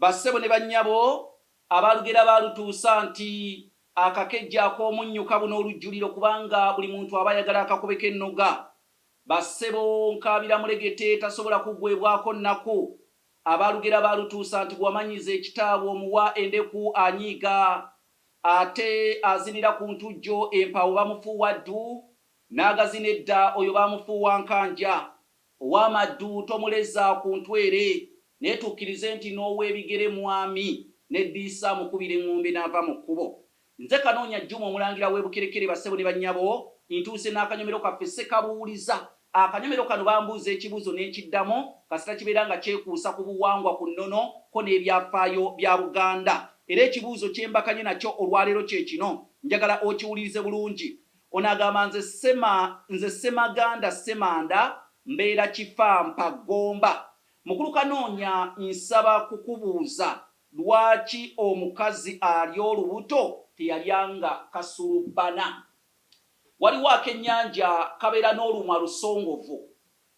Bassebo ne bannyabo abalugera balutuusa nti akakejja ak'omunnyo kabuna olujjuliro kubanga buli muntu aba ayagala akakobe k'ennoga. Bassebo nkaabira mulegete tasobola kuggwebwako nnaku. Abalugera balutuusa nti bw'amanyiza ekitaabwe omuwa endeku anyiiga ate azinira ku ntujjo empawo bamufuuwa ddu n'agazina edda oyo bamufuuwa nkanja. Ow'amaddu tomuleza ku ntwere naye tukkirize nti n'ow'ebigere mwami n'eddiisa mukubira eŋŋombe n'ava mu kkubo. Nze Kanoonya Juma omulangira w'e Bukerekere Bassebo ne bannyabo ntuuse n'akanyomero kaffe Ssekabuuliza. Akanyomero kano bambuuza ekibuuzo n'ekiddamu kasita kibeera nga kyekuusa ku buwangwa ku nnono ko n'ebyafaayo bya Buganda. Era ekibuuzo kyembakanye nakyo olwaleero kye kino, njagala okiwulirize bulungi. Ono agamba nze Ssemaganda Ssemanda mbeera Kifampa Gomba. Mukulu Kanoonya nsaba kukubuuza lwaki omukazi ali olubuto teyalyanga kasulubbana? Waliwo akennyanja kabeera n'olumwa lusongovu.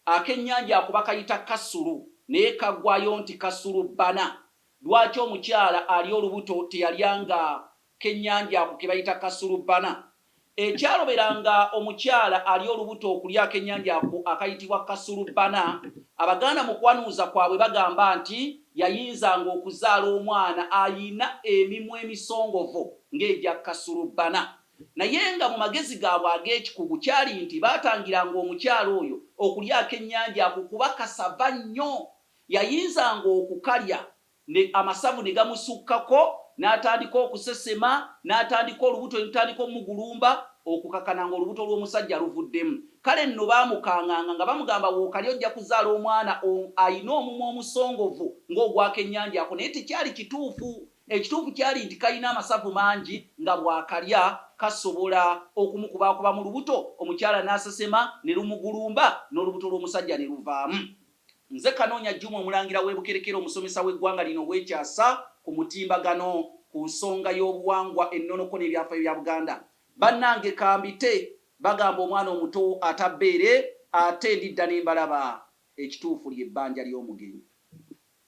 Akennyanja akuba kayita kasulu naye kaggwayo nti kasulubbana. Lwaki omukyala ali olubuto teyalyanga kennyanja ako ke bayita kasulubbana? Ekyaloberanga omukyala ali olubuto okulya akennyanja ako akayitibwa kasulubbana, Abaganda mu kwanuuza kwabwe bagamba nti yayinzanga okuzaala omwana ayina emimwa emisongovu ng'egya kasulubbana. Naye nga mu magezi gaabwe ag'ekikugu kyali nti baatangiranga omukyala oyo okulya akennyanja ako kuba kasava nnyo. Yayinzanga okukalya amasavu ne gamusukkako n'atandika okusesema, n'atandika olubuto ne lutandika omugulumba okukakana nga olubuto lw'omusajja luvuddemu. Kale nno baamukaŋŋanga nga bamugamba wookalya ojja kuzaala omwana ayina omumwa omusongovu ng'ogwakennyanja ako, naye tekyali kituufu. Ekituufu kyali nti kalina amasavu mangi nga bw'akalya kasobola okumukubakuba mu lubuto, omukyala n'asesema ne lumugulumba n'olubuto lw'omusajja ne luvaamu. Nze Kanoonya Juma omulangira w'e Bukerekere omusomesa w'eggwanga lino w'ekyasa ku mutimbagano ku nsonga y'obuwangwa ennonoko n'ebyafaayo bya Buganda. Bannange kambite bagamba omwana omuto atabbeere ate ndidda ne mbalaba ekituufu ly'ebbanja ly'omugenyi.